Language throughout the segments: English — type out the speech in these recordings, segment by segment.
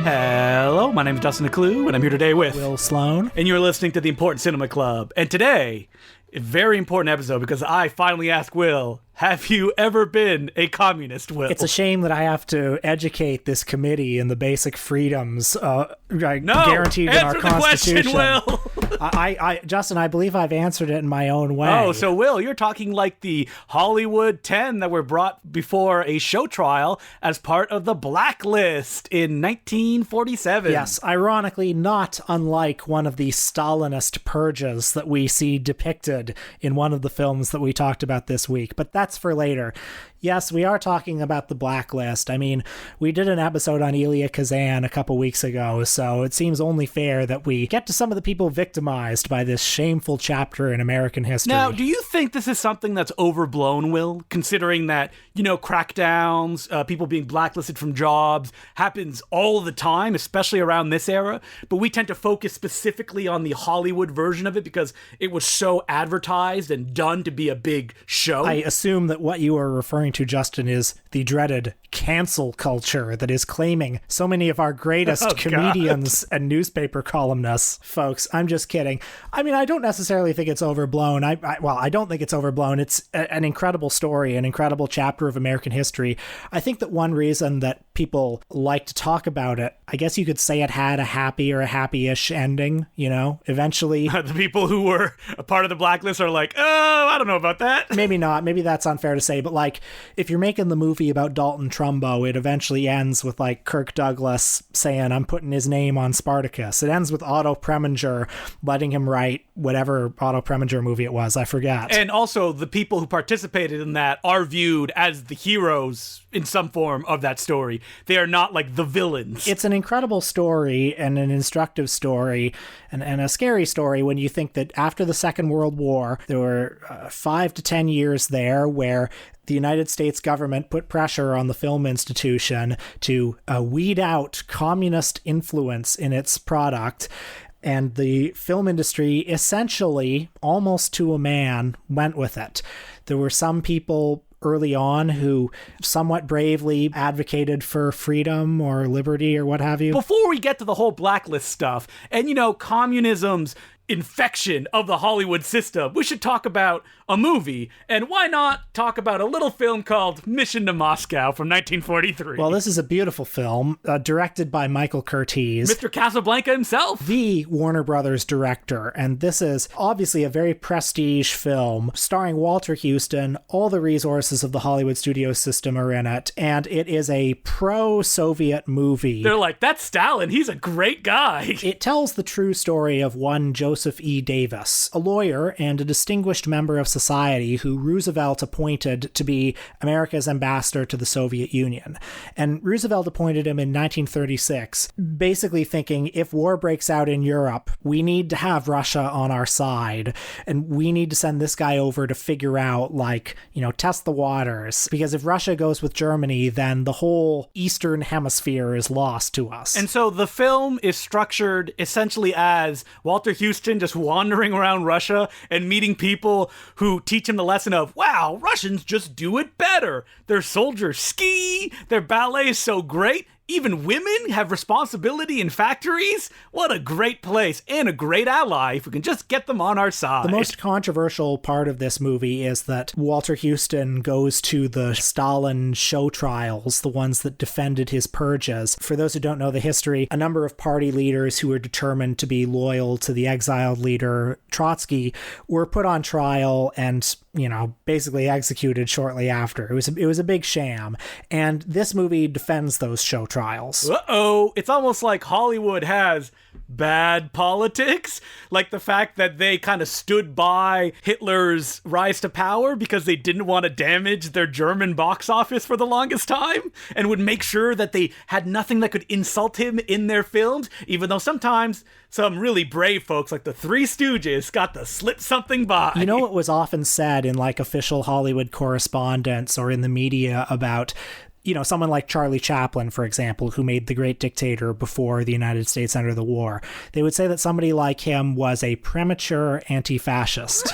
Hello, my name is Dustin DeClue, and I'm here today with Will Sloan. And you're listening to the Important Cinema Club. And today, a very important episode because I finally asked Will, have you ever been a communist, Will? It's a shame that I have to educate this committee in the basic freedoms guaranteed in our Constitution. Answer the question, Will. Justin, I believe I've answered it in my own way. Oh, so Will, you're talking like the Hollywood 10 that were brought before a show trial as part of the Blacklist in 1947. Yes, ironically, not unlike one of the Stalinist purges that we see depicted in one of the films that we talked about this week. But that's for later. Yes, we are talking about the Blacklist. I mean, we did an episode on Elia Kazan a couple weeks ago, so it seems only fair that we get to some of the people victimized by this shameful chapter in American history. Now, do you think this is something that's overblown, Will? Considering that, crackdowns, people being blacklisted from jobs happens all the time, especially around this era, but we tend to focus specifically on the Hollywood version of it because it was so advertised and done to be a big show. I assume that what you are referring to, Justin, is the dreaded cancel culture that is claiming so many of our greatest comedians and newspaper columnists. Folks, I'm just kidding. I mean, I don't necessarily think it's overblown. I don't think it's overblown. It's an incredible story, an incredible chapter of American history. I think that one reason that people like to talk about it, I guess you could say it had a happy or a happy-ish ending, eventually. The people who were a part of the Blacklist are like, oh, I don't know about that. Maybe not. Maybe that's unfair to say, but if you're making the movie about Dalton Trumbo, it eventually ends with Kirk Douglas saying, I'm putting his name on Spartacus. It ends with Otto Preminger letting him write whatever Otto Preminger movie it was. I forgot. And also the people who participated in that are viewed as the heroes in some form of that story. They are not like the villains. It's an incredible story and an instructive story and a scary story when you think that after the Second World War, there were 5 to 10 years there where the United States government put pressure on the film institution to weed out communist influence in its product. And the film industry essentially, almost to a man, went with it. There were some people early on who somewhat bravely advocated for freedom or liberty or what have you. Before we get to the whole Blacklist stuff and, communism's infection of the Hollywood system, we should talk about a movie. And why not talk about a little film called Mission to Moscow from 1943? Well, this is a beautiful film directed by Michael Curtiz. Mr. Casablanca himself. The Warner Brothers director. And this is obviously a very prestige film starring Walter Houston. All the resources of the Hollywood studio system are in it. And it is a pro-Soviet movie. They're like, that's Stalin. He's a great guy. It tells the true story of one Joseph E. Davis, a lawyer and a distinguished member of society who Roosevelt appointed to be America's ambassador to the Soviet Union. And Roosevelt appointed him in 1936, basically thinking if war breaks out in Europe, we need to have Russia on our side, and we need to send this guy over to figure out, test the waters, because if Russia goes with Germany, then the whole Eastern Hemisphere is lost to us. And so the film is structured essentially as Walter Houston just wandering around Russia and meeting people who teach him the lesson of, wow, Russians just do it better. Their soldiers ski, their ballet is so great. Even women have responsibility in factories? What a great place and a great ally if we can just get them on our side. The most controversial part of this movie is that Walter Houston goes to the Stalin show trials, the ones that defended his purges. For those who don't know the history, a number of party leaders who were determined to be loyal to the exiled leader Trotsky were put on trial and basically executed shortly after. It was a big sham. And this movie defends those show trials. Uh-oh. It's almost like Hollywood has bad politics. Like the fact that they kind of stood by Hitler's rise to power because they didn't want to damage their German box office for the longest time and would make sure that they had nothing that could insult him in their films, even though sometimes some really brave folks like the Three Stooges got to slip something by. You know what was often said in official Hollywood correspondence or in the media about someone like Charlie Chaplin, for example, who made The Great Dictator before the United States entered the war. They would say that somebody like him was a premature anti-fascist.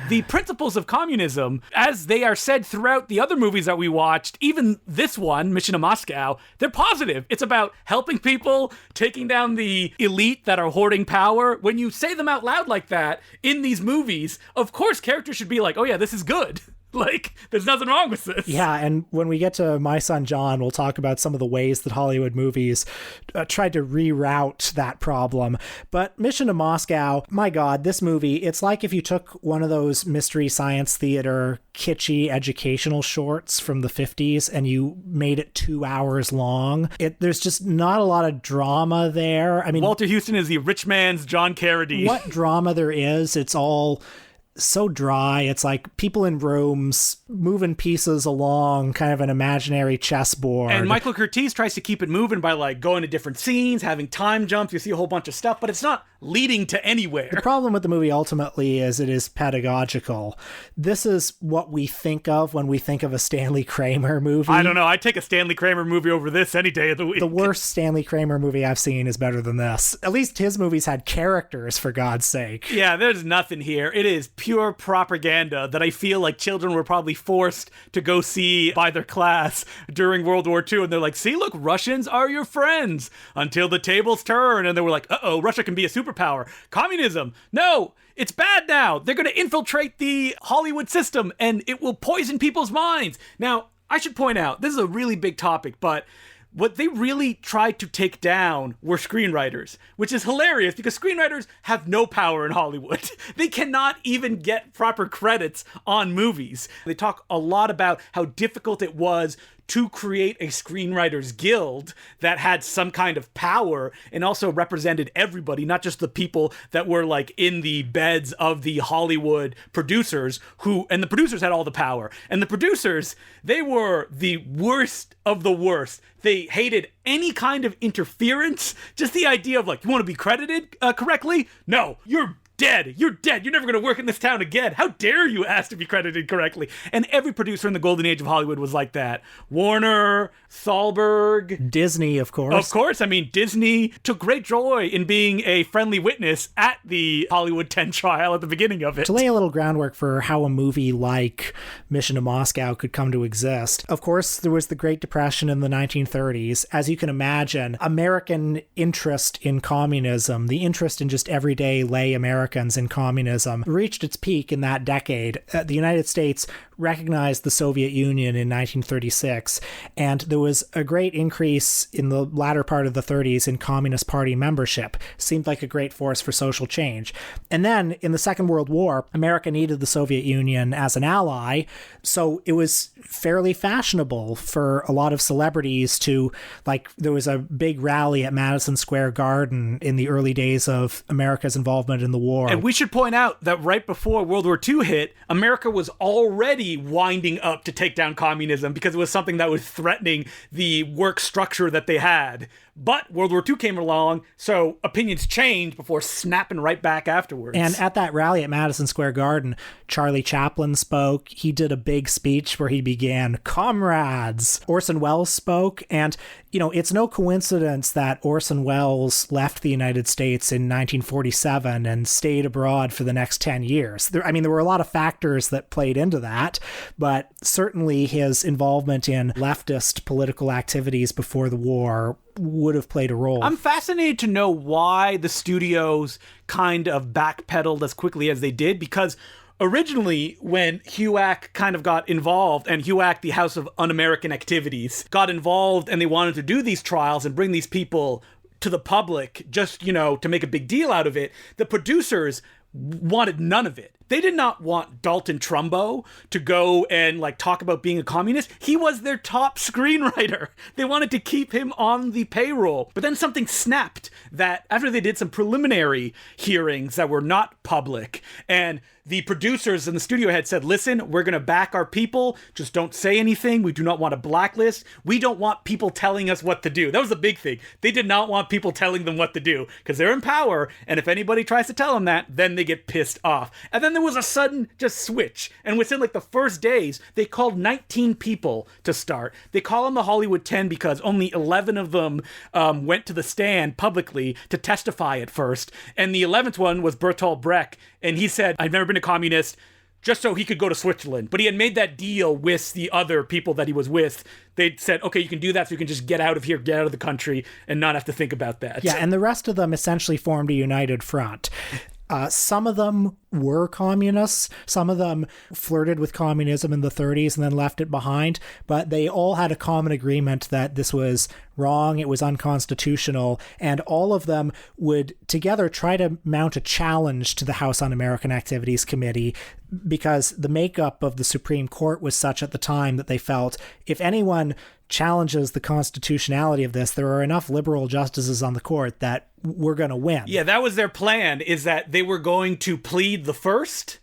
the principles of communism, as they are said throughout the other movies that we watched, even this one, Mission to Moscow, they're positive. It's about helping people, taking down the elite that are hoarding power. When you say them out loud like that in these movies, of course characters should be like, oh yeah, this is good. Like, there's nothing wrong with this. Yeah, and when we get to My Son John, we'll talk about some of the ways that Hollywood movies tried to reroute that problem. But Mission to Moscow, my God, this movie, it's like if you took one of those Mystery Science Theater kitschy educational shorts from the 50s and you made it 2 hours long. There's just not a lot of drama there. I mean, Walter Houston is the rich man's John Carradine. What drama there is, it's all so dry. It's like people in rooms moving pieces along kind of an imaginary chessboard. And Michael Curtiz tries to keep it moving by like going to different scenes, having time jumps. You see a whole bunch of stuff, but it's not leading to anywhere. The problem with the movie ultimately is it is pedagogical. This is what we think of when we think of a Stanley Kramer movie. I don't know. I'd take a Stanley Kramer movie over this any day of the week. The worst Stanley Kramer movie I've seen is better than this. At least his movies had characters, for God's sake. Yeah, there's nothing here. It is pure propaganda that I feel like children were probably forced to go see by their class during World War II. And they're like, see, look, Russians are your friends until the tables turn. And they were like, uh-oh, Russia can be a superpower. Communism. No, it's bad now. They're going to infiltrate the Hollywood system and it will poison people's minds. Now, I should point out, this is a really big topic, but what they really tried to take down were screenwriters, which is hilarious because screenwriters have no power in Hollywood. They cannot even get proper credits on movies. They talk a lot about how difficult it was to create a screenwriters guild that had some kind of power and also represented everybody, not just the people that were like in the beds of the Hollywood producers and the producers had all the power. And the producers, they were the worst of the worst. They hated any kind of interference. Just the idea of like, you want to be credited correctly? No, you're dead. You're dead. You're never going to work in this town again. How dare you ask to be credited correctly? And every producer in the golden age of Hollywood was like that. Warner, Thalberg. Disney, of course. Of course. I mean, Disney took great joy in being a friendly witness at the Hollywood 10 trial at the beginning of it. To lay a little groundwork for how a movie like Mission to Moscow could come to exist, of course, there was the Great Depression in the 1930s. As you can imagine, American interest in communism, the interest in just everyday lay Americans in communism, reached its peak in that decade. The United States recognized the Soviet Union in 1936, and there was a great increase in the latter part of the 30s in Communist Party membership. Seemed like a great force for social change. And then in the Second World War, America needed the Soviet Union as an ally, so it was fairly fashionable for a lot of celebrities to, like, there was a big rally at Madison Square Garden in the early days of America's involvement in the war. And we should point out that right before World War II hit, America was already winding up to take down communism because it was something that was threatening the work structure that they had. But World War II came along, so opinions changed before snapping right back afterwards. And at that rally at Madison Square Garden, Charlie Chaplin spoke. He did a big speech where he began, "Comrades." Orson Welles spoke. And, you know, it's no coincidence that Orson Welles left the United States in 1947 and stayed abroad for the next 10 years. There were a lot of factors that played into that, but certainly his involvement in leftist political activities before the war would have played a role. I'm fascinated to know why the studios kind of backpedaled as quickly as they did, because originally when HUAC kind of got involved, and HUAC, the House of Un-American Activities, got involved and they wanted to do these trials and bring these people to the public just, you know, to make a big deal out of it, the producers wanted none of it. They did not want Dalton Trumbo to go and like talk about being a communist. He was their top screenwriter. They wanted to keep him on the payroll. But then something snapped that after they did some preliminary hearings that were not public, and the producers and the studio head said, listen, we're going to back our people. Just don't say anything. We do not want a blacklist. We don't want people telling us what to do. That was the big thing. They did not want people telling them what to do because they're in power. And if anybody tries to tell them that, then they get pissed off. And then there was a sudden just switch. And within like the first days, they called 19 people to start. They call them the Hollywood 10 because only 11 of them went to the stand publicly to testify at first. And the 11th one was Bertolt Brecht. And he said, I've never been a communist. just so he could go to Switzerland. But he had made that deal with the other people that he was with. They said, okay, you can do that so you can just get out of here, get out of the country, and not have to think about that. Yeah, and the rest of them essentially formed a united front. Some of them were communists. Some of them flirted with communism in the 30s and then left it behind. But they all had a common agreement that this was wrong, it was unconstitutional, and all of them would together try to mount a challenge to the House Un-American Activities Committee, because the makeup of the Supreme Court was such at the time that they felt if anyone challenges the constitutionality of this, there are enough liberal justices on the court that we're going to win. Yeah, that was their plan, is that they were going to plead the first,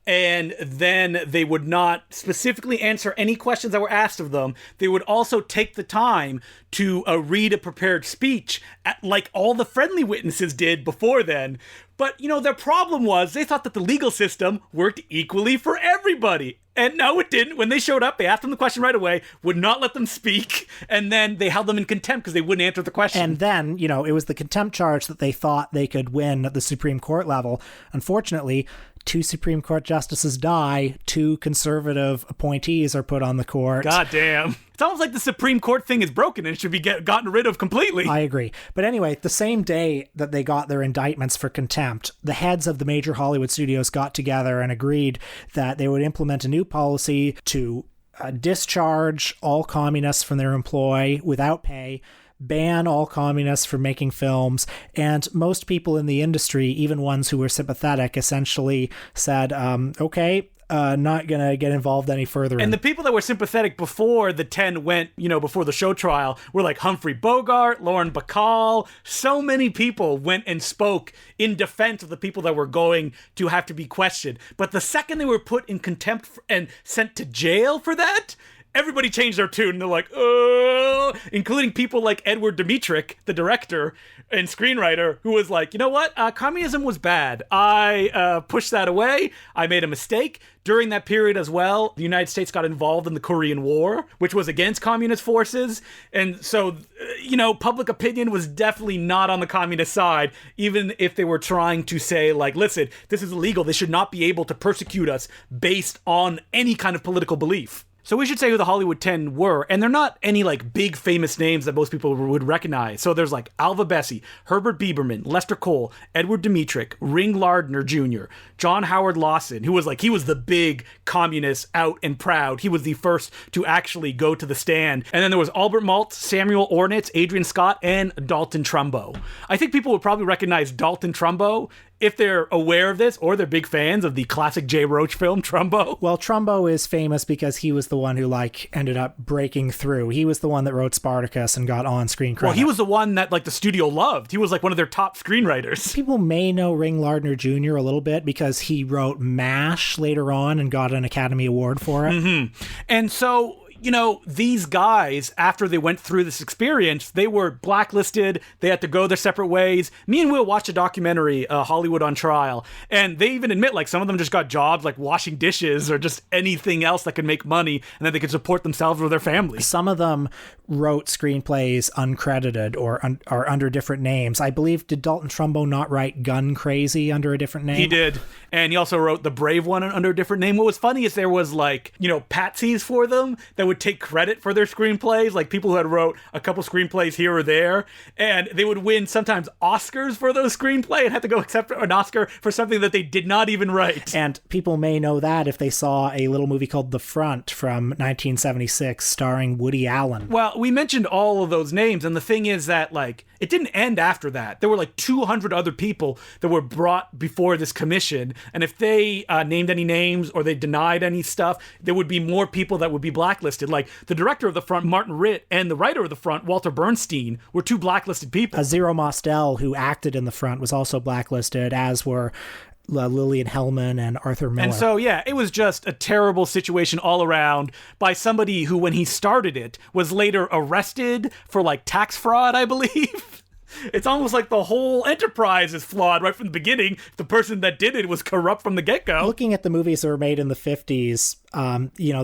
and then they would not specifically answer any questions that were asked of them. They would also take the time to read a prepared speech, like all the friendly witnesses did before then. But, their problem was they thought that the legal system worked equally for everybody. And no, it didn't. When they showed up, they asked them the question right away, would not let them speak, and then they held them in contempt because they wouldn't answer the question. And then, it was the contempt charge that they thought they could win at the Supreme Court level. Unfortunately, 2 Supreme Court justices die, 2 conservative appointees are put on the court. God damn. It's almost like the Supreme Court thing is broken and it should be gotten rid of completely. I agree. But anyway, the same day that they got their indictments for contempt, the heads of the major Hollywood studios got together and agreed that they would implement a new policy to discharge all communists from their employ without pay, ban all communists from making films, and most people in the industry, even ones who were sympathetic, essentially said, okay, not going to get involved any further. And the people that were sympathetic before the 10 went, before the show trial were like Humphrey Bogart, Lauren Bacall. So many people went and spoke in defense of the people that were going to have to be questioned. But the second they were put in contempt and sent to jail for that, everybody changed their tune. They're like, oh, including people like Edward Dmytryk, the director and screenwriter, who was like, you know what? Communism was bad. I pushed that away. I made a mistake. During that period as well, the United States got involved in the Korean War, which was against communist forces. And so, public opinion was definitely not on the communist side, even if they were trying to say, like, listen, this is illegal. They should not be able to persecute us based on any kind of political belief. So we should say who the Hollywood 10 were, and they're not any like big famous names that most people would recognize. So there's like Alva Bessie, Herbert Bieberman, Lester Cole, Edward Dmytryk, Ring Lardner Jr., John Howard Lawson, he was the big communist out and proud. He was the first to actually go to the stand. And then there was Albert Maltz, Samuel Ornitz, Adrian Scott, and Dalton Trumbo. I think people would probably recognize Dalton Trumbo if they're aware of this, or they're big fans of the classic Jay Roach film, Trumbo. Well, Trumbo is famous because he was the one who, ended up breaking through. He was the one that wrote Spartacus and got on-screen credit. Well, he was the one that, the studio loved. He was, one of their top screenwriters. People may know Ring Lardner Jr. a little bit because he wrote MASH later on and got an Academy Award for it. Mm-hmm. And so, these guys, after they went through this experience, they were blacklisted. They had to go their separate ways. Me and Will watched a documentary, Hollywood on Trial, and they even admit, some of them just got jobs like washing dishes or just anything else that could make money, and that they could support themselves or their families. Some of them wrote screenplays uncredited or under different names. I believe, did Dalton Trumbo not write Gun Crazy under a different name? He did. And he also wrote The Brave One under a different name. What was funny is there was patsies for them that would take credit for their screenplays, like people who had wrote a couple screenplays here or there, and they would win sometimes Oscars for those screenplays and had to go accept an Oscar for something that they did not even write. And people may know that if they saw a little movie called The Front from 1976 starring Woody Allen. Well, we mentioned all of those names, and the thing is that it didn't end after that. There were 200 other people that were brought before this commission, and if they named any names or they denied any stuff, there would be more people that would be blacklisted. Like the director of The Front, Martin Ritt, and the writer of The Front, Walter Bernstein, were 2 blacklisted people. Zero Mostel, who acted in The Front, was also blacklisted, as were Lillian Hellman and Arthur Miller. And so, yeah, it was just a terrible situation all around by somebody who, when he started it, was later arrested for tax fraud, I believe. It's almost like the whole enterprise is flawed right from the beginning. The person that did it was corrupt from the get-go. Looking at the movies that were made in the 50s,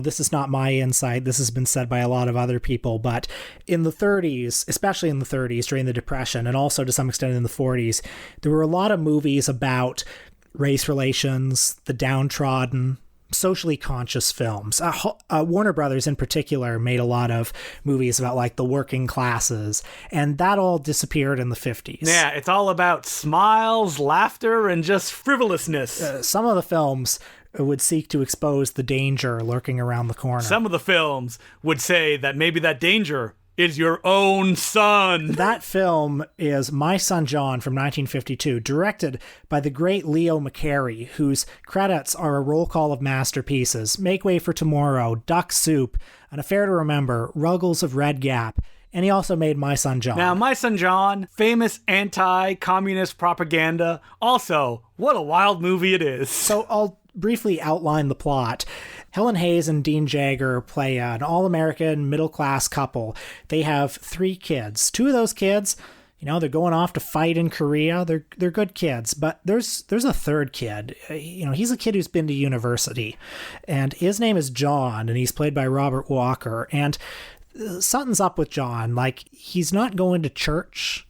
this is not my insight. This has been said by a lot of other people. But in the 30s, especially in the 30s during the Depression, and also to some extent in the 40s, there were a lot of movies about race relations, the downtrodden, socially conscious films. Warner Brothers in particular made a lot of movies about like the working classes, and that all disappeared in the 50s. Yeah, it's all about smiles, laughter, and just frivolousness. Some of the films would seek to expose the danger lurking around the corner. Some of the films would say that maybe that danger is your own son. That film is My Son John from 1952, directed by the great Leo McCarey, whose credits are a roll call of masterpieces: Make Way for Tomorrow, Duck Soup, An Affair to Remember, Ruggles of Red Gap, and he also made My Son John. Now, My Son John, famous anti-communist propaganda. Also, what a wild movie it is. So I'll briefly outline the plot. Helen Hayes and Dean Jagger play an all-American middle-class couple. They have 3 kids. 2 of those kids, they're going off to fight in Korea. They're good kids, but there's a third kid. He's a kid who's been to university, and his name is John, and he's played by Robert Walker. And something's up with John. Like, he's not going to church.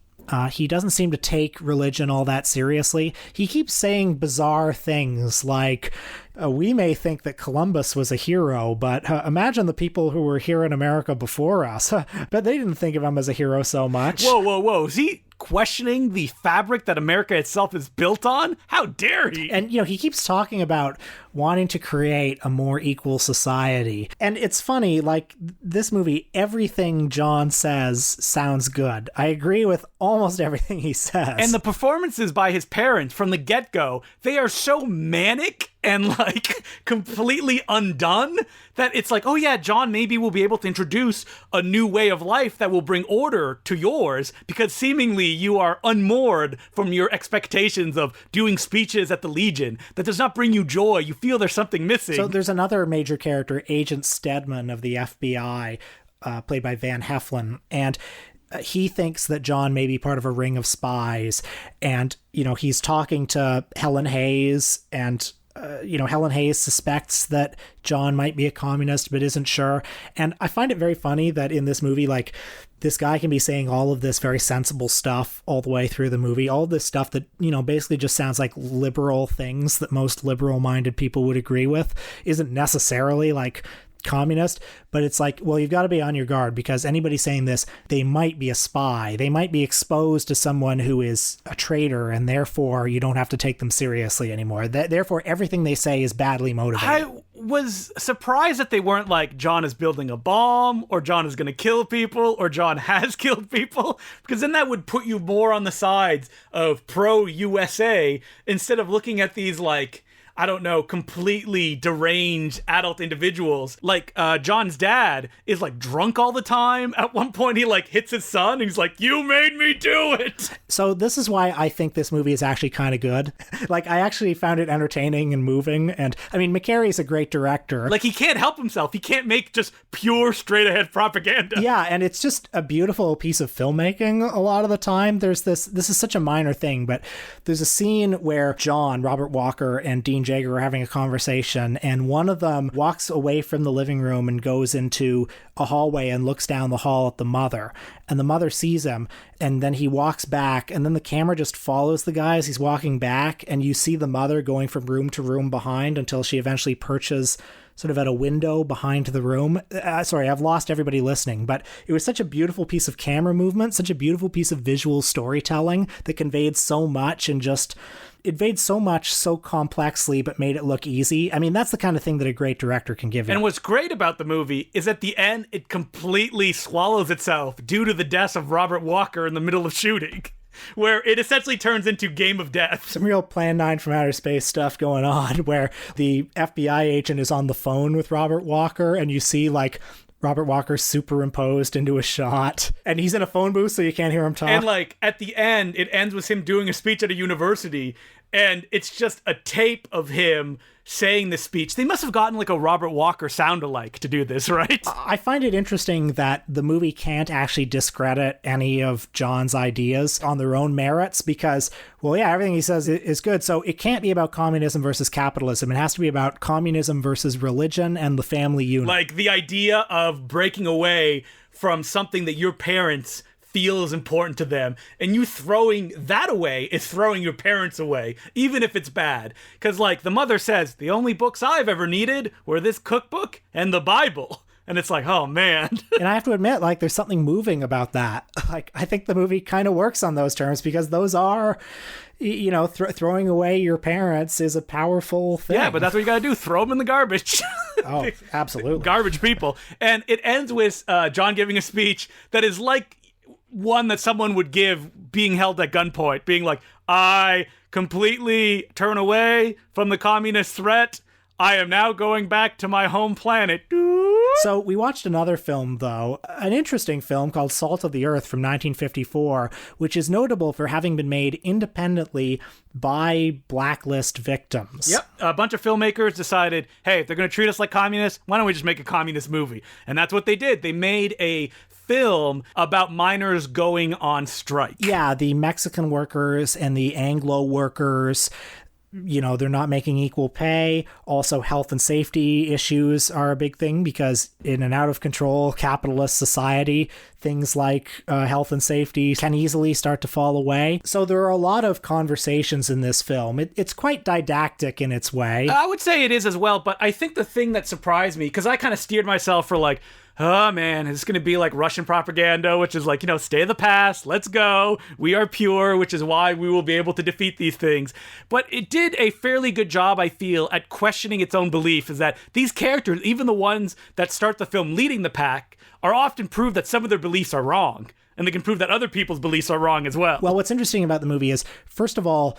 He doesn't seem to take religion all that seriously. He keeps saying bizarre things like, we may think that Columbus was a hero, but imagine the people who were here in America before us. But they didn't think of him as a hero so much. Whoa. Is he questioning the fabric that America itself is built on? How dare he? And, he keeps talking about wanting to create a more equal society. And it's funny, like, this movie, everything John says sounds good. I agree with almost everything he says. And the performances by his parents from the get-go, they are so manic and like completely undone that it's like, oh yeah, John maybe will be able to introduce a new way of life that will bring order to yours, because seemingly you are unmoored from your expectations of doing speeches at the Legion. That does not bring you joy. You feel there's something missing. So there's another major character, Agent Stedman of the FBI, played by Van Heflin, and he thinks that John may be part of a ring of spies, and he's talking to Helen Hayes, and Helen Hayes suspects that John might be a communist but isn't sure. And I find it very funny that in this movie, like, this guy can be saying all of this very sensible stuff all the way through the movie, all this stuff that, basically just sounds like liberal things that most liberal-minded people would agree with, isn't necessarily like communist, but it's like, well, you've got to be on your guard, because anybody saying this, they might be a spy. They might be exposed to someone who is a traitor, and therefore you don't have to take them seriously anymore. Therefore, everything they say is badly motivated. I was surprised that they weren't like, John is building a bomb, or John is going to kill people, or John has killed people, because then that would put you more on the sides of pro-USA instead of looking at these, like, I don't know, completely deranged adult individuals. Like, John's dad is, like, drunk all the time. At one point, he, like, hits his son, and he's like, you made me do it! So this is why I think this movie is actually kind of good. Like, I actually found it entertaining and moving, and, I mean, McCarey's a great director. Like, he can't help himself. He can't make just pure, straight-ahead propaganda. Yeah, and it's just a beautiful piece of filmmaking a lot of the time. This is such a minor thing, but there's a scene where John, Robert Walker, and Dean Jagger are having a conversation, and one of them walks away from the living room and goes into a hallway and looks down the hall at the mother, and the mother sees him, and then he walks back, and then the camera just follows the guy as he's walking back, and you see the mother going from room to room behind until she eventually perches sort of at a window behind the room. Sorry, I've lost everybody listening, but it was such a beautiful piece of camera movement, such a beautiful piece of visual storytelling that conveyed so much, and just it conveyed so much so complexly but made it look easy. I mean, that's the kind of thing that a great director can give you. And what's great about the movie is at the end, it completely swallows itself due to the death of Robert Walker in the middle of shooting, where it essentially turns into Game of Death. Some real Plan 9 from outer space stuff going on, where the FBI agent is on the phone with Robert Walker, and you see, like, Robert Walker superimposed into a shot, and he's in a phone booth so you can't hear him talk. And, like, at the end, it ends with him doing a speech at a university, and it's just a tape of him saying this speech. They must have gotten, like, a Robert Walker sound-alike to do this, right? I find it interesting that the movie can't actually discredit any of John's ideas on their own merits, because, well, yeah, everything he says is good, so it can't be about communism versus capitalism. It has to be about communism versus religion and the family unit. Like, the idea of breaking away from something that your parents feels important to them. And you throwing that away is throwing your parents away, even if it's bad. Because, like, the mother says, the only books I've ever needed were this cookbook and the Bible. And it's like, oh, man. And I have to admit, like, there's something moving about that. Like, I think the movie kind of works on those terms because those are, you know, throwing away your parents is a powerful thing. Yeah, but that's what you got to do. Throw them in the garbage. Oh, absolutely. Garbage people. And it ends with John giving a speech that is like one that someone would give being held at gunpoint, being like, I completely turn away from the communist threat. I am now going back to my home planet. So we watched another film, though, an interesting film called Salt of the Earth from 1954, which is notable for having been made independently by Blacklist victims. Yep. A bunch of filmmakers decided, hey, if they're going to treat us like communists, why don't we just make a communist movie? And that's what they did. They made a film about miners going on strike. Yeah, the Mexican workers and the Anglo workers, you know, they're not making equal pay. Also, health and safety issues are a big thing because in an out of control capitalist society, things like health and safety can easily start to fall away. So there are a lot of conversations in this film. It's quite didactic in its way. I would say it is as well, but I think the thing that surprised me, because I kind of steered myself for like, oh man, it's going to be like Russian propaganda, which is like, you know, stay the past, let's go, we are pure, which is why we will be able to defeat these things. But it did a fairly good job, I feel, at questioning its own belief, is that these characters, even the ones that start the film leading the pack, are often prove that some of their beliefs are wrong. And they can prove that other people's beliefs are wrong as well. Well, what's interesting about the movie is, first of all,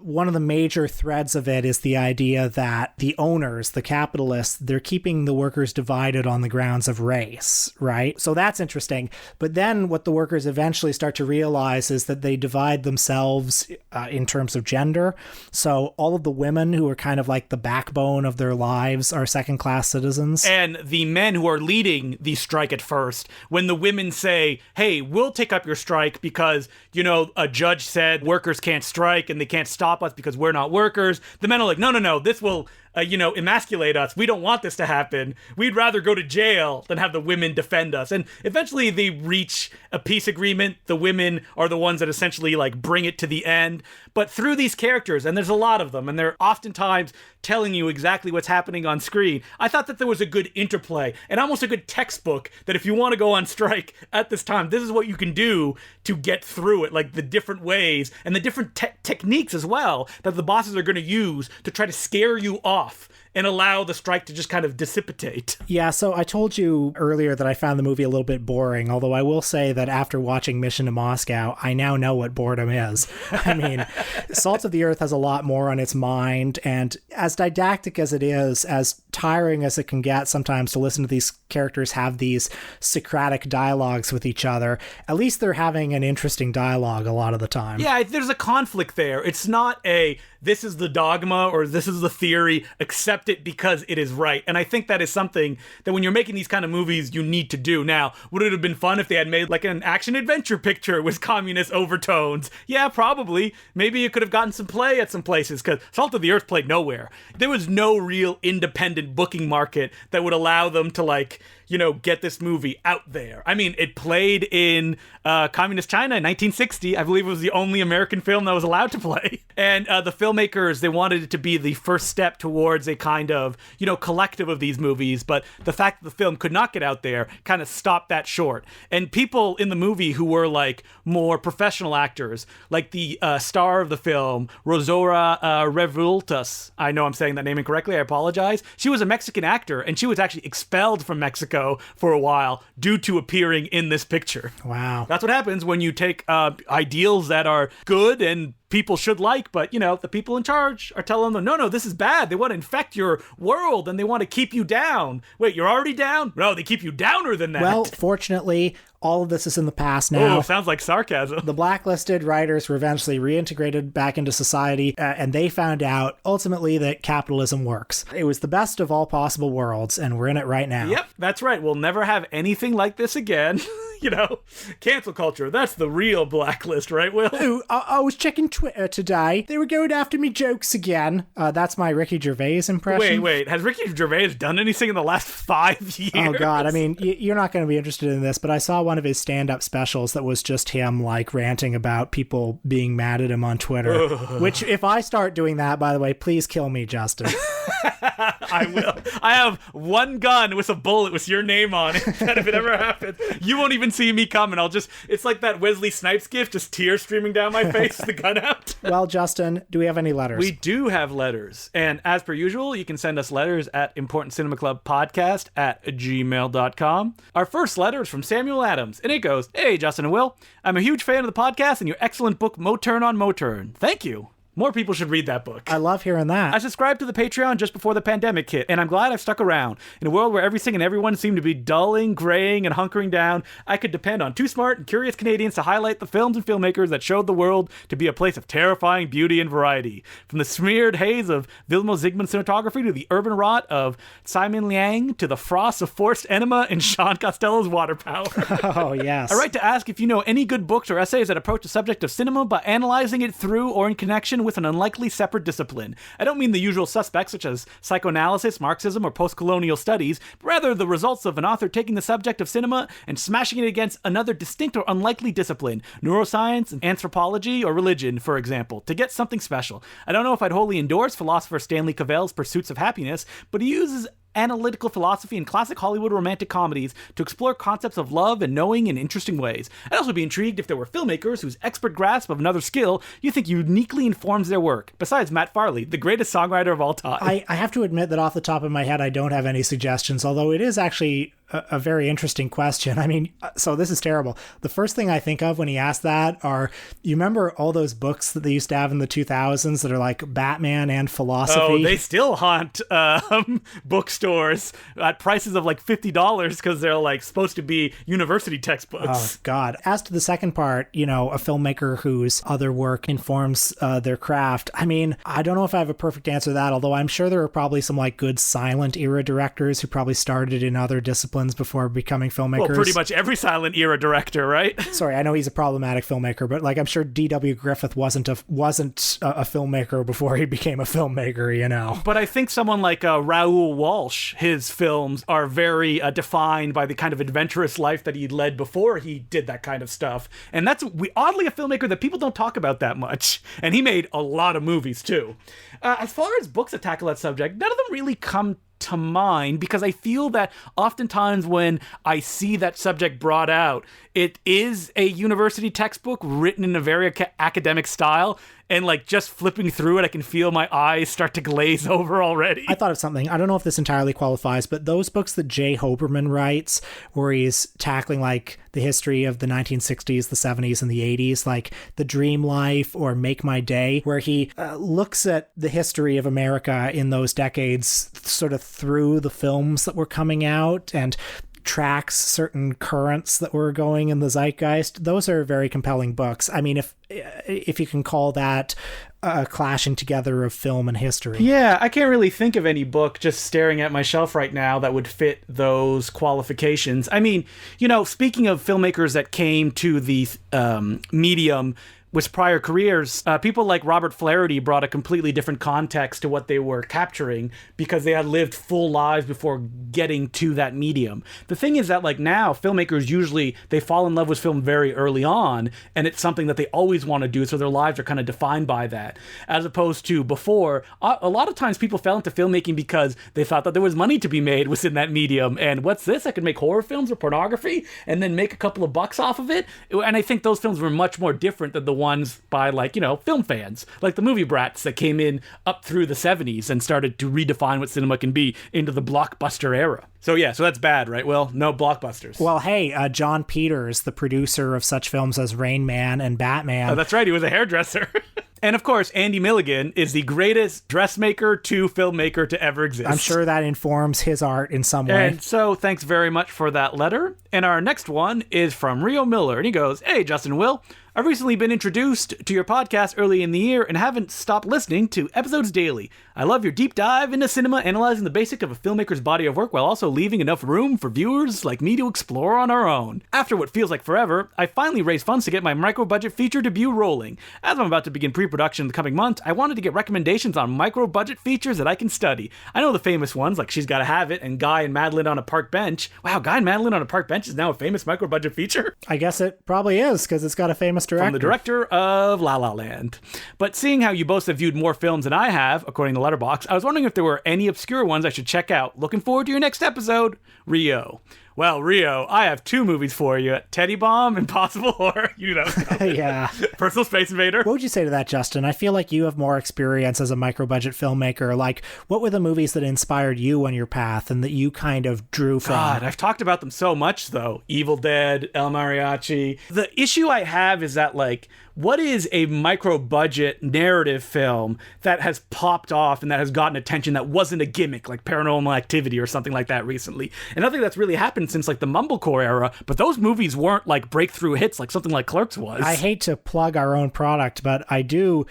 one of the major threads of it is the idea that the owners, the capitalists, they're keeping the workers divided on the grounds of race, right? So that's interesting. But then what the workers eventually start to realize is that they divide themselves in terms of gender. So all of the women who are kind of like the backbone of their lives are second-class citizens. And the men who are leading the strike at first, when the women say, hey, we'll take up your strike because, you know, a judge said workers can't strike and they can't stop us because we're not workers. The men are like, no, this will, emasculate us. We don't want this to happen. We'd rather go to jail than have the women defend us. And eventually they reach a peace agreement. The women are the ones that essentially like bring it to the end. But through these characters, and there's a lot of them, and they're oftentimes telling you exactly what's happening on screen, I thought that there was a good interplay and almost a good textbook that if you want to go on strike at this time, this is what you can do to get through it, like the different ways and the different techniques as well that the bosses are going to use to try to scare you off and allow the strike to just kind of dissipate. Yeah, so I told you earlier that I found the movie a little bit boring, although I will say that after watching Mission to Moscow, I now know what boredom is. I mean, Salt of the Earth has a lot more on its mind, and as didactic as it is, as tiring as it can get sometimes to listen to these characters have these Socratic dialogues with each other, at least they're having an interesting dialogue a lot of the time. Yeah, there's a conflict there. It's not a, this is the dogma or this is the theory, accept it because it is right. And I think that is something that when you're making these kind of movies, you need to do. Now, would it have been fun if they had made like an action-adventure picture with communist overtones? Yeah, probably. Maybe it could have gotten some play at some places, because Salt of the Earth played nowhere. There was no real independent booking market that would allow them to, like, get this movie out there. I mean, it played in communist China in 1960. I believe it was the only American film that was allowed to play. And the filmmakers, they wanted it to be the first step towards a kind of, collective of these movies. But the fact that the film could not get out there kind of stopped that short. And people in the movie who were like more professional actors, like the star of the film, Rosora Revueltas. I know I'm saying that name incorrectly. I apologize. She was a Mexican actor, and she was actually expelled from Mexico for a while due to appearing in this picture. Wow. That's what happens when you take ideals that are good and people should like, but, the people in charge are telling them, no, this is bad. They want to infect your world and they want to keep you down. Wait, you're already down? No, they keep you downer than that. Well, fortunately, all of this is in the past now. Oh, sounds like sarcasm. The blacklisted writers were eventually reintegrated back into society, and they found out ultimately that capitalism works. It was the best of all possible worlds, and we're in it right now. Yep, that's right. We'll never have anything like this again. Cancel culture. That's the real blacklist, right, Will? Ooh, I was checking Twitter today. They were going after me jokes again. That's my Ricky Gervais impression. Wait. Has Ricky Gervais done anything in the last 5 years? Oh, God. I mean, you're not going to be interested in this, but I saw one of his stand-up specials that was just him, like, ranting about people being mad at him on Twitter. Which, if I start doing that, by the way, please kill me, Justin. I will. I have one gun with a bullet with your name on it. That if it ever happens, you won't even see me coming. It's like that Wesley Snipes gif, just tears streaming down my face, the gun out. Well, Justin, do we have any letters? We do have letters. And as per usual, you can send us letters at importantcinemaclubpodcast@gmail.com. Our first letter is from Samuel Adams, and it goes, "Hey, Justin and Will. I'm a huge fan of the podcast and your excellent book, Moturn on Moturn. Thank you. More people should read that book. I love hearing that. I subscribed to the Patreon just before the pandemic hit, and I'm glad I've stuck around. In a world where everything and everyone seem to be dulling, graying, and hunkering down, I could depend on two smart and curious Canadians to highlight the films and filmmakers that showed the world to be a place of terrifying beauty and variety. From the smeared haze of Vilmo Zsigmond cinematography to the urban rot of Simon Liang to the frost of forced enema and Sean Costello's water power. Oh, yes. I write to ask if you know any good books or essays that approach the subject of cinema by analyzing it through or in connection with an unlikely separate discipline. I don't mean the usual suspects such as psychoanalysis, Marxism, or post-colonial studies, but rather the results of an author taking the subject of cinema and smashing it against another distinct or unlikely discipline, neuroscience, anthropology, or religion, for example, to get something special. I don't know if I'd wholly endorse philosopher Stanley Cavell's Pursuits of Happiness, but he uses analytical philosophy in classic Hollywood romantic comedies to explore concepts of love and knowing in interesting ways. I'd also be intrigued if there were filmmakers whose expert grasp of another skill you think uniquely informs their work, besides Matt Farley, the greatest songwriter of all time. I have to admit that off the top of my head, I don't have any suggestions, although it is actually a very interesting question. I mean, so this is terrible. The first thing I think of when he asked that are, you remember all those books that they used to have in the 2000s that are like Batman and philosophy? Oh, they still haunt bookstores at prices of like $50 because they're like supposed to be university textbooks. Oh, God. As to the second part, a filmmaker whose other work informs their craft. I mean, I don't know if I have a perfect answer to that, although I'm sure there are probably some like good silent era directors who probably started in other disciplines before becoming filmmakers. Well, pretty much every silent era director, right? Sorry, I know he's a problematic filmmaker, but like I'm sure D.W. Griffith wasn't a filmmaker before he became a filmmaker, But I think someone like Raoul Walsh, his films are very defined by the kind of adventurous life that he led before he did that kind of stuff. And that's oddly a filmmaker that people don't talk about that much. And he made a lot of movies too. As far as books that tackle that subject, none of them really come to mind, because I feel that oftentimes when I see that subject brought out, it is a university textbook written in a very academic style, and like just flipping through it, I can feel my eyes start to glaze over already. I thought of something. I don't know if this entirely qualifies, but those books that Jay Hoberman writes, where he's tackling like the history of the 1960s, the 70s, and the 80s, like The Dream Life or Make My Day, where he looks at the history of America in those decades sort of through the films that were coming out and tracks certain currents that were going in the zeitgeist. Those are very compelling books. I mean, if you can call that a clashing together of film and history. Yeah, I can't really think of any book just staring at my shelf right now that would fit those qualifications. I mean, speaking of filmmakers that came to the medium with prior careers, people like Robert Flaherty brought a completely different context to what they were capturing because they had lived full lives before getting to that medium. The thing is that like now filmmakers usually, they fall in love with film very early on, and it's something that they always want to do, so their lives are kind of defined by that. As opposed to before, a lot of times people fell into filmmaking because they thought that there was money to be made within that medium, and what's this? I could make horror films or pornography and then make a couple of bucks off of it. And I think those films were much more different than the ones by like, film fans, like the movie brats that came in up through the 70s and started to redefine what cinema can be into the blockbuster era. So that's bad, right? Well, no blockbusters. Well, hey, John Peters, the producer of such films as Rain Man and Batman. Oh, that's right. He was a hairdresser. And of course, Andy Milligan is the greatest dressmaker to filmmaker to ever exist. I'm sure that informs his art in some way. And so thanks very much for that letter. And our next one is from Rio Miller. And he goes, "Hey, Justin and Will. I've recently been introduced to your podcast early in the year and haven't stopped listening to episodes daily. I love your deep dive into cinema, analyzing the basic of a filmmaker's body of work while also leaving enough room for viewers like me to explore on our own. After what feels like forever, I finally raised funds to get my micro-budget feature debut rolling. As I'm about to begin pre-production in the coming months, I wanted to get recommendations on micro-budget features that I can study. I know the famous ones like She's Gotta Have It and Guy and Madeline on a Park Bench. Wow, Guy and Madeline on a Park Bench is now a famous micro-budget feature? I guess it probably is, because it's got a famous director. From the director of La La Land. But seeing how you both have viewed more films than I have, according to Letterboxd, I was wondering if there were any obscure ones I should check out. Looking forward to your next episode, Rio. Well, Rio, I have 2 movies for you. Teddy Bomb, Impossible Horror. You know. Yeah. Personal Space Invader. What would you say to that, Justin? I feel like you have more experience as a micro-budget filmmaker. Like, what were the movies that inspired you on your path and that you kind of drew from? God, I've talked about them so much, though. Evil Dead, El Mariachi. The issue I have is that, like, what is a micro-budget narrative film that has popped off and that has gotten attention that wasn't a gimmick, like Paranormal Activity or something like that recently? And I think that's really happened since, like, the Mumblecore era, but those movies weren't, like, breakthrough hits like something like Clerks was. I hate to plug our own product, but I do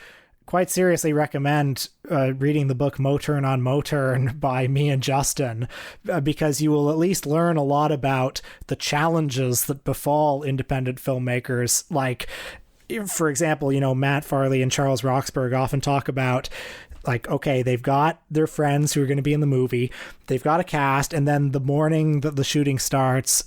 quite seriously recommend reading the book Moturn on Moturn by me and Justin, because you will at least learn a lot about the challenges that befall independent filmmakers. Like, for example, you know, Matt Farley and Charles Roxburgh often talk about, like, okay, they've got their friends who are going to be in the movie, they've got a cast, and then the morning that the shooting starts,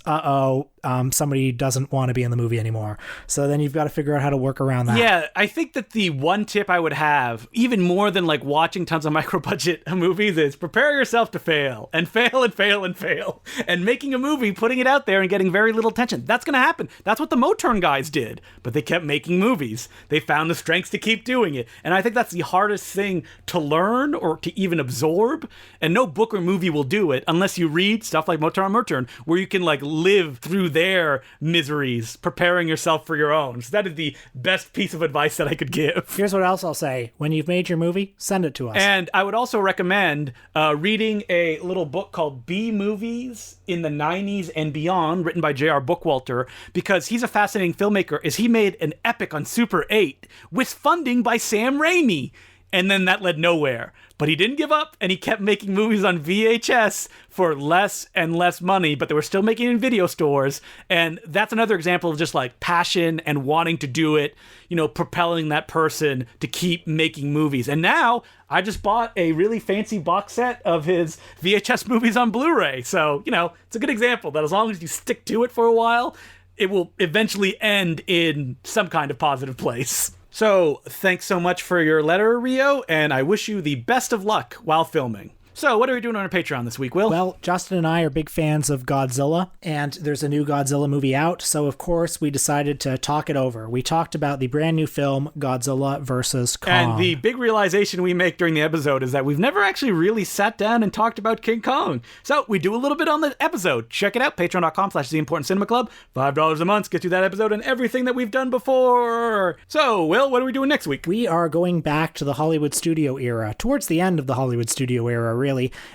somebody doesn't want to be in the movie anymore. So then you've got to figure out how to work around that. Yeah, I think that the one tip I would have, even more than like watching tons of micro-budget movies, is prepare yourself to fail and fail and fail and fail. And making a movie, putting it out there and getting very little attention. That's going to happen. That's what the Moturn guys did. But they kept making movies. They found the strengths to keep doing it. And I think that's the hardest thing to learn or to even absorb. And no book or movie will do it unless you read stuff like Moturn on Moturn, where you can like live through their miseries, preparing yourself for your own. So that is the best piece of advice that I could give. Here's what else I'll say. When you've made your movie, send it to us. And I would also recommend reading a little book called B Movies in the 90s and Beyond, written by J.R. Bookwalter, because he's a fascinating filmmaker, as he made an epic on Super 8 with funding by Sam Raimi. And then that led nowhere. But he didn't give up, and he kept making movies on VHS for less and less money, but they were still making it in video stores. And that's another example of just like passion and wanting to do it, you know, propelling that person to keep making movies. And now I just bought a really fancy box set of his VHS movies on Blu-ray. So, you know, it's a good example that as long as you stick to it for a while, it will eventually end in some kind of positive place. So, thanks so much for your letter, Rio, and I wish you the best of luck while filming. So, what are we doing on our Patreon this week, Will? Well, Justin and I are big fans of Godzilla, and there's a new Godzilla movie out, so of course we decided to talk it over. We talked about the brand new film, Godzilla vs. Kong. And the big realization we make during the episode is that we've never actually really sat down and talked about King Kong. So, we do a little bit on the episode. Check it out, patreon.com/TheImportantCinemaClub. $5 a month gets you that episode and everything that we've done before. So, Will, what are we doing next week? We are going back to the Hollywood studio era, towards the end of the Hollywood studio era, really,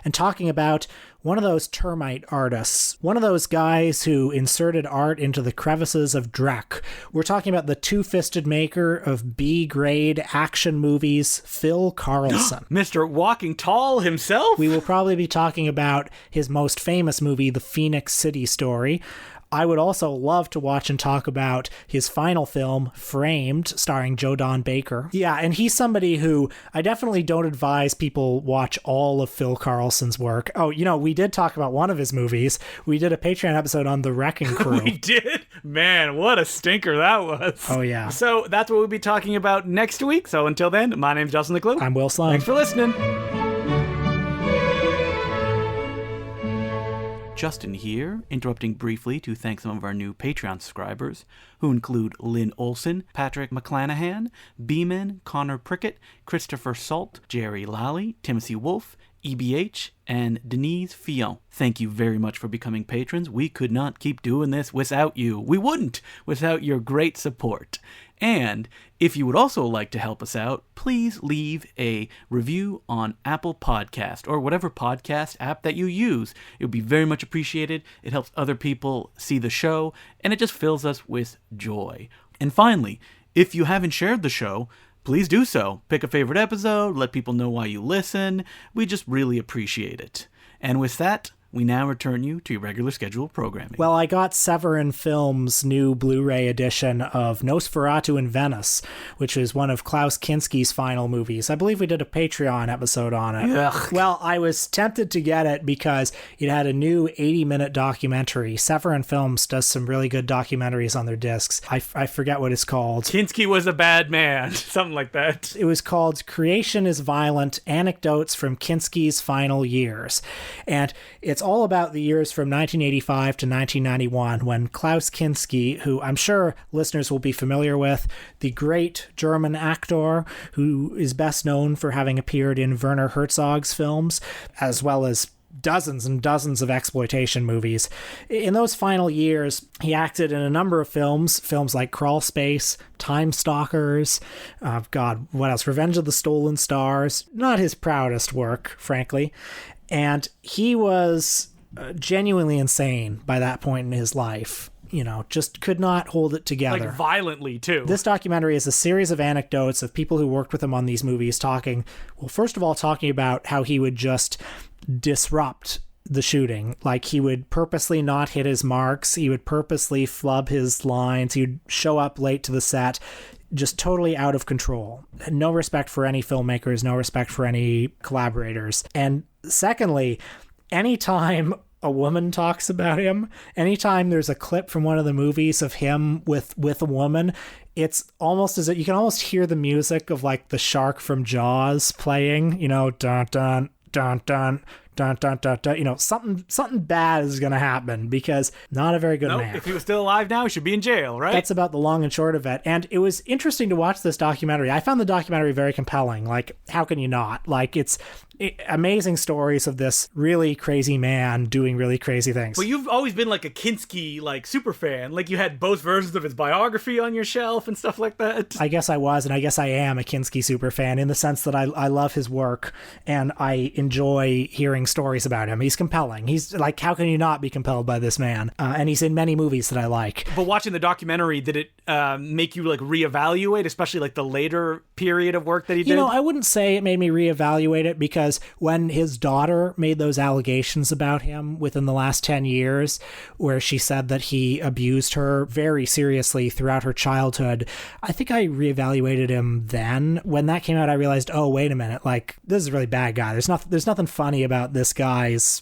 and talking about one of those termite artists, one of those guys who inserted art into the crevices of Drek. We're talking about the two-fisted maker of B-grade action movies, Phil Carlson. Mr. Walking Tall himself? We will probably be talking about his most famous movie, The Phoenix City Story. I would also love to watch and talk about his final film, Framed, starring Joe Don Baker. Yeah, and he's somebody who I definitely don't advise people watch all of Phil Carlson's work. Oh, you know, we did talk about one of his movies. We did a Patreon episode on The Wrecking Crew. We did? Man, what a stinker that was. Oh, yeah. So that's what we'll be talking about next week. So until then, my name's Justin LeClue. I'm Will Sloan. Thanks for listening. Justin here, interrupting briefly to thank some of our new Patreon subscribers, who include Lynn Olson, Patrick McClanahan, Beeman, Connor Prickett, Christopher Salt, Jerry Lally, Timothy Wolf, EBH, and Denise Fillon. Thank you very much for becoming patrons. We could not keep doing this without you. We wouldn't without your great support. And if you would also like to help us out, please leave a review on Apple Podcast or whatever podcast app that you use. It would be very much appreciated. It helps other people see the show, and it just fills us with joy. And finally, if you haven't shared the show, please do so. Pick a favorite episode, let people know why you listen. We just really appreciate it. And with that, we now return you to your regular scheduled programming. Well, I got Severin Films' new Blu-ray edition of Nosferatu in Venice, which is one of Klaus Kinski's final movies. I believe we did a Patreon episode on it. Ugh. Well, I was tempted to get it because it had a new 80-minute documentary. Severin Films does some really good documentaries on their discs. I forget what it's called. Kinski was a bad man. Something like that. It was called Creation is Violent, Anecdotes from Kinski's Final Years. And it's all about the years from 1985 to 1991 when Klaus Kinski, who I'm sure listeners will be familiar with, the great German actor who is best known for having appeared in Werner Herzog's films, as well as dozens and dozens of exploitation movies. In those final years, he acted in a number of films like Crawl Space, Time Stalkers, what else? Revenge of the Stolen Stars. Not his proudest work, frankly. And he was genuinely insane by that point in his life. Just could not hold it together. Like violently, too. This documentary is a series of anecdotes of people who worked with him on these movies talking about how he would just disrupt the shooting. Like, he would purposely not hit his marks. He would purposely flub his lines. He would show up late to the set, just totally out of control. No respect for any filmmakers, no respect for any collaborators. And secondly, anytime a woman talks about him, anytime there's a clip from one of the movies of him with a woman, it's almost as if you can almost hear the music of like the shark from Jaws playing, dun dun dun dun dun dun dun dun. Something bad is gonna happen because not a very good man. If he was still alive now, he should be in jail, right? That's about the long and short of it. And it was interesting to watch this documentary. I found the documentary very compelling. Like, how can you not? Like, it's amazing stories of this really crazy man doing really crazy things. Well, you've always been like a Kinski super fan. Like, you had both versions of his biography on your shelf and stuff like that. I guess I was, and I guess I am a Kinski super fan in the sense that I love his work and I enjoy hearing stories about him. He's compelling. He's like, how can you not be compelled by this man? And he's in many movies that I like. But watching the documentary, did it make you like reevaluate, especially like the later period of work that he did? I wouldn't say it made me reevaluate it because when his daughter made those allegations about him within the last 10 years, where she said that he abused her very seriously throughout her childhood, I think I reevaluated him then. When that came out, I realized, oh, wait a minute, like, this is a really bad guy. There's nothing funny about this guy's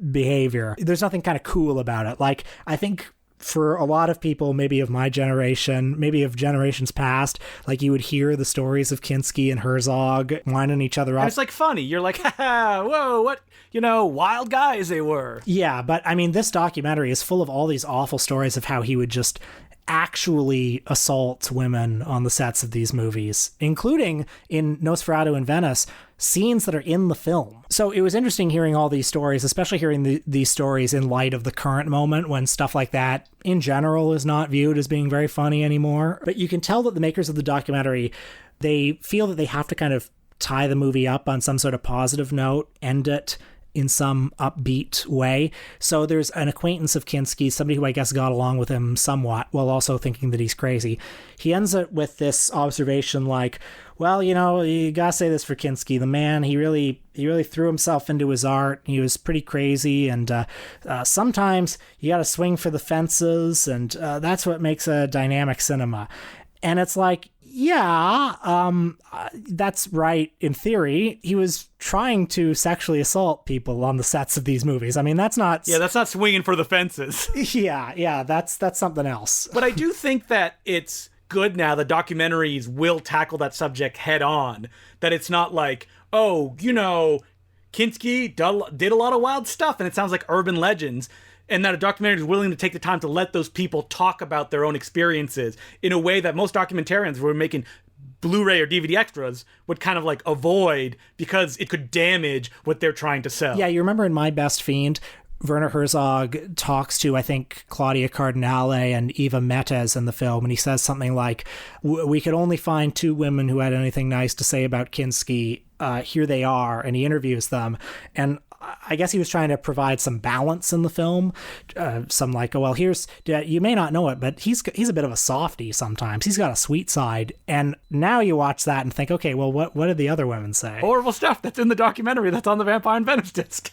behavior. There's nothing kind of cool about it. Like, I think for a lot of people, maybe of my generation, maybe of generations past, like, you would hear the stories of Kinski and Herzog winding each other up. And it's like funny. You're like, ha, whoa, what, wild guys they were. Yeah, but I mean, this documentary is full of all these awful stories of how he would just actually assault women on the sets of these movies, including in Nosferatu in Venice, scenes that are in the film. So it was interesting hearing all these stories, especially hearing these stories in light of the current moment when stuff like that in general is not viewed as being very funny anymore. But you can tell that the makers of the documentary, they feel that they have to kind of tie the movie up on some sort of positive note, end it in some upbeat way. So there's an acquaintance of Kinski, somebody who I guess got along with him somewhat while also thinking that he's crazy. He ends up with this observation like, well, you gotta say this for Kinski. The man, he really threw himself into his art. He was pretty crazy, and sometimes you gotta swing for the fences, and that's what makes a dynamic cinema. And it's like, yeah, that's right in theory. He was trying to sexually assault people on the sets of these movies. I mean, that's not... Yeah, that's not swinging for the fences. Yeah, that's something else. But I do think that it's good now that documentaries will tackle that subject head on. That it's not like, oh, Kinski did a lot of wild stuff, and it sounds like urban legends. And that a documentary is willing to take the time to let those people talk about their own experiences in a way that most documentarians who are making Blu-ray or DVD extras would kind of like avoid because it could damage what they're trying to sell. Yeah, you remember in My Best Fiend, Werner Herzog talks to, I think, Claudia Cardinale and Eva Metes in the film, and he says something like, we could only find 2 women who had anything nice to say about Kinski. Here they are, and he interviews them. And I guess he was trying to provide some balance in the film. Some like, oh, well, you may not know it, but he's a bit of a softie sometimes. He's got a sweet side. And now you watch that and think, okay, well, what did the other women say? Horrible stuff that's in the documentary that's on the Vampire in Venice disc.